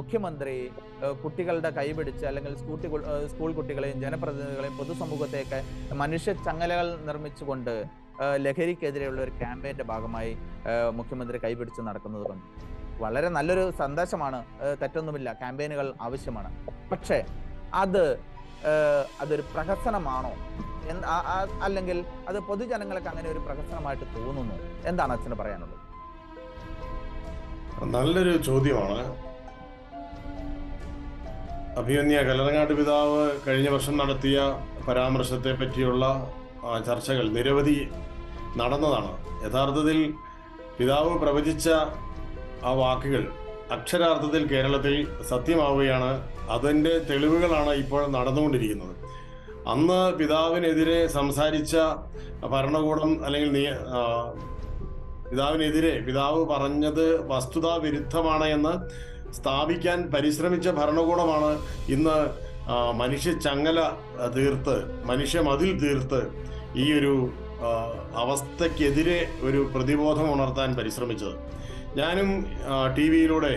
മുഖ്യമന്ത്രി കുട്ടികളുടെ കൈപിടിച്ച് അല്ലെങ്കിൽ സ്കൂൾ കുട്ടികളെയും ജനപ്രതിനിധികളെയും പൊതുസമൂഹത്തെയൊക്കെ മനുഷ്യ ചങ്ങലകൾ നിർമ്മിച്ചുകൊണ്ട് ലഹരിക്കെതിരെയുള്ള ഒരു ക്യാമ്പയിന്റെ ഭാഗമായി മുഖ്യമന്ത്രി കൈപിടിച്ച് നടക്കുന്നത് കൊണ്ട് വളരെ നല്ലൊരു സന്ദേശമാണ്. തെറ്റൊന്നുമില്ല, ക്യാമ്പയിനുകൾ ആവശ്യമാണ്. പക്ഷേ അതൊരു പ്രഹസനമാണോ, അല്ലെങ്കിൽ അത് പൊതുജനങ്ങൾക്ക് അങ്ങനെ ഒരു പ്രഹസനമായിട്ട് തോന്നുന്നു? എന്താണ് അച്ഛന് പറയാനുള്ളത്? നല്ലൊരു ചോദ്യമാണ്. അഭിമന്യ കല്ലറങ്ങാട്ട് പിതാവ് കഴിഞ്ഞ വർഷം നടത്തിയ പരാമർശത്തെ പറ്റിയുള്ള ചർച്ചകൾ നിരവധി നടന്നതാണ്. യഥാർത്ഥത്തിൽ പിതാവ് പ്രവചിച്ച ആ വാക്കുകൾ അക്ഷരാർത്ഥത്തിൽ കേരളത്തിൽ സത്യമാവുകയാണ്. അതിൻ്റെ തെളിവുകളാണ് ഇപ്പോൾ നടന്നുകൊണ്ടിരിക്കുന്നത്. അന്ന് പിതാവിനെതിരെ സംസാരിച്ച ഭരണകൂടം, അല്ലെങ്കിൽ പിതാവിനെതിരെ പിതാവ് പറഞ്ഞത് വസ്തുതാ വിരുദ്ധമാണ് എന്ന് സ്ഥാപിക്കാൻ പരിശ്രമിച്ച ഭരണകൂടമാണ് ഇന്ന് മനുഷ്യ ചങ്ങല തീർത്ത്, മനുഷ്യ മതിൽ തീർത്ത് ഈ ഒരു അവസ്ഥക്കെതിരെ ഒരു പ്രതിബോധം ഉണർത്താൻ പരിശ്രമിച്ചത്. ഞാനും TV-യിലൂടെ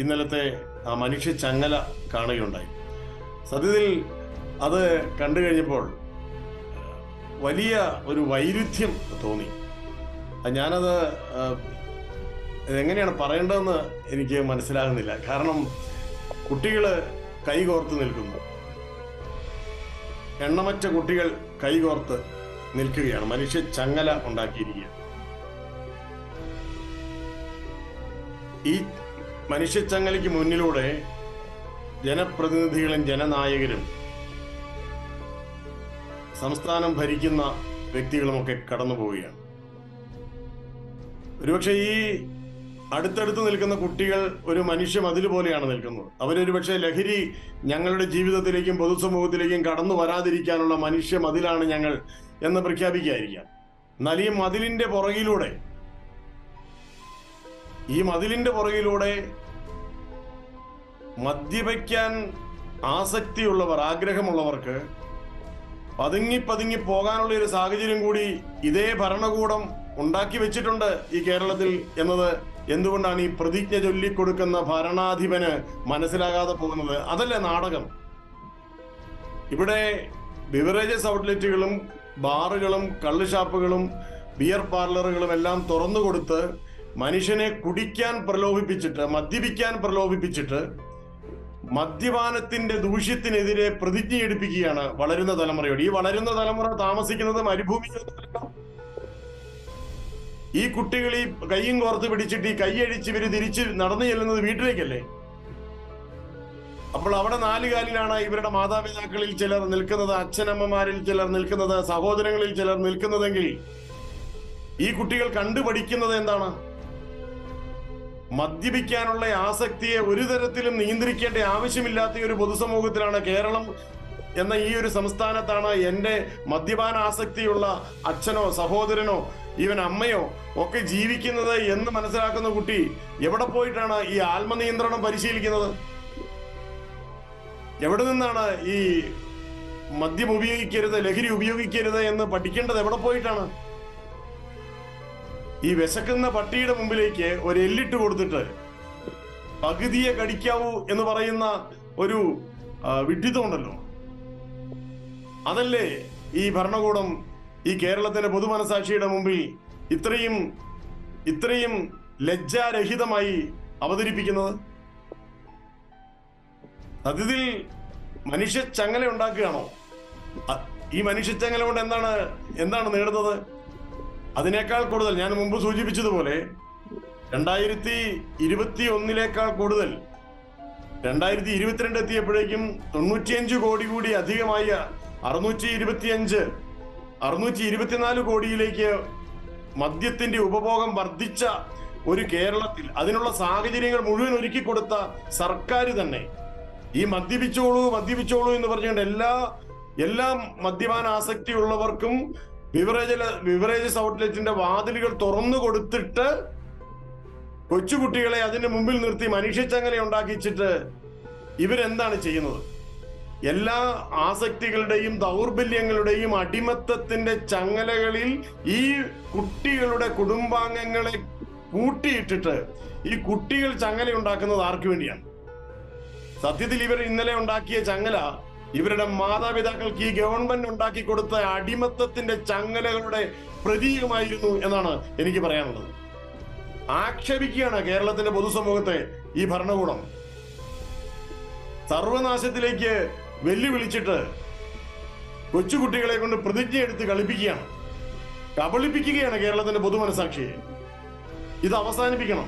ഇന്നലത്തെ മനുഷ്യ ചങ്ങല കാണുകയുണ്ടായി. സത്യത്തിൽ അത് കണ്ടു കഴിഞ്ഞപ്പോൾ വലിയ ഒരു വൈരുദ്ധ്യം തോന്നി. ഞാനത് എങ്ങനെയാണ് പറയേണ്ടതെന്ന് എനിക്ക് മനസ്സിലാകുന്നില്ല. കാരണം കുട്ടികൾ കൈകോർത്ത് നിൽക്കുന്നു, എണ്ണമറ്റ കുട്ടികൾ കൈകോർത്ത് നിൽക്കുകയാണ്, മനുഷ്യ ചങ്ങല ഉണ്ടാക്കിയിരിക്കുകയാണ്. ഈ മനുഷ്യ ചങ്ങലയ്ക്ക് മുന്നിലൂടെ ജനപ്രതിനിധികളും ജനനായകരും സംസ്ഥാനം ഭരിക്കുന്ന വ്യക്തികളുമൊക്കെ കടന്നു പോവുകയാണ്. ഒരുപക്ഷെ ഈ അടുത്തടുത്ത് നിൽക്കുന്ന കുട്ടികൾ ഒരു മനുഷ്യ മതിൽ പോലെയാണ് നിൽക്കുന്നത്. അവരൊരു പക്ഷേ ലഹരി ഞങ്ങളുടെ ജീവിതത്തിലേക്കും പൊതുസമൂഹത്തിലേക്കും കടന്നു വരാതിരിക്കാനുള്ള മനുഷ്യ മതിലാണ് ഞങ്ങൾ എന്ന് പ്രഖ്യാപിക്കുകയായിരിക്കാം. എന്നാൽ ഈ മതിലിന്റെ പുറകിലൂടെ മദ്യപിക്കാൻ ആസക്തിയുള്ളവർ, ആഗ്രഹമുള്ളവർക്ക് പതുങ്ങി പോകാനുള്ള ഒരു സാഹചര്യം കൂടി ഇതേ ഭരണകൂടം ഉണ്ടാക്കി വെച്ചിട്ടുണ്ട് ഈ കേരളത്തിൽ എന്നത് എന്തുകൊണ്ടാണ് ഈ പ്രതിജ്ഞ ചൊല്ലിക്കൊടുക്കുന്ന ഭരണാധിപന് മനസ്സിലാകാതെ പോകുന്നത്? അതല്ലേ നാടകം? ഇവിടെ ബിവറേജസ് ഔട്ട്ലെറ്റുകളും ബാറുകളും കള്ളുഷാപ്പുകളും ബിയർ പാർലറുകളും എല്ലാം തുറന്നു കൊടുത്ത് മനുഷ്യനെ കുടിക്കാൻ പ്രലോഭിപ്പിച്ചിട്ട്, മദ്യപിക്കാൻ പ്രലോഭിപ്പിച്ചിട്ട് മദ്യപാനത്തിന്റെ ദൂഷ്യത്തിനെതിരെ പ്രതിജ്ഞ എടുപ്പിക്കുകയാണ് വളരുന്ന തലമുറയോട്. ഈ വളരുന്ന തലമുറ താമസിക്കുന്നത് മരുഭൂമിയിലല്ല. ഈ കുട്ടികൾ ഈ കൈയും കോർത്ത് പിടിച്ചിട്ട് ഈ കൈയഴിച്ച് ഇവര് തിരിച്ച് നടന്നു ചെല്ലുന്നത് വീട്ടിലേക്കല്ലേ? അപ്പോൾ അവിടെ നാലുകാലിലാണ് ഇവരുടെ മാതാപിതാക്കളിൽ ചിലർ നിൽക്കുന്നത്, അച്ഛനമ്മമാരിൽ ചിലർ നിൽക്കുന്നത്, സഹോദരങ്ങളിൽ ചിലർ നിൽക്കുന്നതെങ്കിൽ ഈ കുട്ടികൾ കണ്ടുപഠിക്കുന്നത് എന്താണ്? മദ്യപിക്കാനുള്ള ആസക്തിയെ ഒരു തരത്തിലും നിയന്ത്രിക്കേണ്ട ആവശ്യമില്ലാത്ത ഒരു പൊതുസമൂഹത്തിലാണ് കേരളം എന്ന ഈ ഒരു സംസ്ഥാനത്താണ് എൻ്റെ മദ്യപാന ആസക്തിയുള്ള അച്ഛനോ സഹോദരനോ ഈവൻ അമ്മയോ ഒക്കെ ജീവിക്കുന്നത് എന്ന് മനസ്സിലാക്കുന്ന കുട്ടി എവിടെ പോയിട്ടാണ് ഈ ആത്മനിയന്ത്രണം പരിശീലിക്കുന്നത്? എവിടെ നിന്നാണ് ഈ മദ്യം ഉപയോഗിക്കരുത്, ലഹരി ഉപയോഗിക്കരുത് എന്ന് പഠിക്കേണ്ടത് എവിടെ പോയിട്ടാണ്? ഈ വിശക്കുന്ന പട്ടിയുടെ മുമ്പിലേക്ക് ഒരു എല്ലിട്ട് കൊടുത്തിട്ട് പകുതിയെ കടിക്കാവൂ എന്ന് പറയുന്ന ഒരു വിഡ്ഢിത്തമുണ്ടല്ലോ. അതല്ലേ ഈ ഭരണകൂടം ഈ കേരളത്തിന്റെ പൊതുമനസാക്ഷിയുടെ മുമ്പിൽ ഇത്രയും ലജ്ജാരഹിതമായി അവതരിപ്പിക്കുന്നത്? സത്യത്തിൽ മനുഷ്യ ചങ്ങല ഉണ്ടാക്കുകയാണോ? ഈ മനുഷ്യ ചങ്ങല കൊണ്ട് എന്താണ് നേടുന്നത്? അതിനേക്കാൾ കൂടുതൽ ഞാൻ മുമ്പ് സൂചിപ്പിച്ചതുപോലെ 2021 കൂടുതൽ 2022 എത്തിയപ്പോഴേക്കും 95 കോടി കൂടി അധികമായ 624 കോടിയിലേക്ക് മദ്യത്തിന്റെ ഉപഭോഗം വർദ്ധിച്ച ഒരു കേരളത്തിൽ അതിനുള്ള സാഹചര്യങ്ങൾ മുഴുവൻ ഒരുക്കി കൊടുത്ത സർക്കാർ തന്നെ ഈ മദ്യപിച്ചോളൂ എന്ന് പറഞ്ഞുകൊണ്ട് എല്ലാ മദ്യപാന ആസക്തിയുള്ളവർക്കും ബിവറേജസ് ഔട്ട്ലെറ്റിന്റെ വാതിലുകൾ തുറന്നു കൊടുത്തിട്ട് കൊച്ചുകുട്ടികളെ അതിന്റെ മുമ്പിൽ നിർത്തി മനുഷ്യച്ചങ്ങല ഉണ്ടാക്കിച്ചിട്ട് ഇവരെന്താണ് ചെയ്യുന്നത്? എല്ലാ ആസക്തികളുടെയും ദൗർബല്യങ്ങളുടെയും അടിമത്തത്തിന്റെ ചങ്ങലകളിൽ ഈ കുട്ടികളുടെ കുടുംബാംഗങ്ങളെ കൂട്ടിയിട്ടിട്ട് ഈ കുട്ടികൾ ചങ്ങല ഉണ്ടാക്കുന്നത് ആർക്കു വേണ്ടിയാണ്? സത്യത്തിൽ ഇവർ ഇന്നലെ ഉണ്ടാക്കിയ ചങ്ങല ഇവരുടെ മാതാപിതാക്കൾക്ക് ഈ ഗവൺമെന്റ് ഉണ്ടാക്കി കൊടുത്ത അടിമത്തത്തിന്റെ ചങ്ങലകളുടെ പ്രതീകമായിരുന്നു എന്നാണ് എനിക്ക് പറയാനുള്ളത്. ആക്ഷേപിക്കുകയാണ് കേരളത്തിന്റെ പൊതുസമൂഹത്തെ ഈ ഭരണകൂടം. സർവനാശത്തിലേക്ക് വെല്ലുവിളിച്ചിട്ട് കൊച്ചുകുട്ടികളെ കൊണ്ട് പ്രതിജ്ഞ എടുത്ത് കളിപ്പിക്കുകയാണ്, കബളിപ്പിക്കുകയാണ് കേരളത്തിന്റെ പൊതുമനസാക്ഷിയെ. ഇത് അവസാനിപ്പിക്കണം.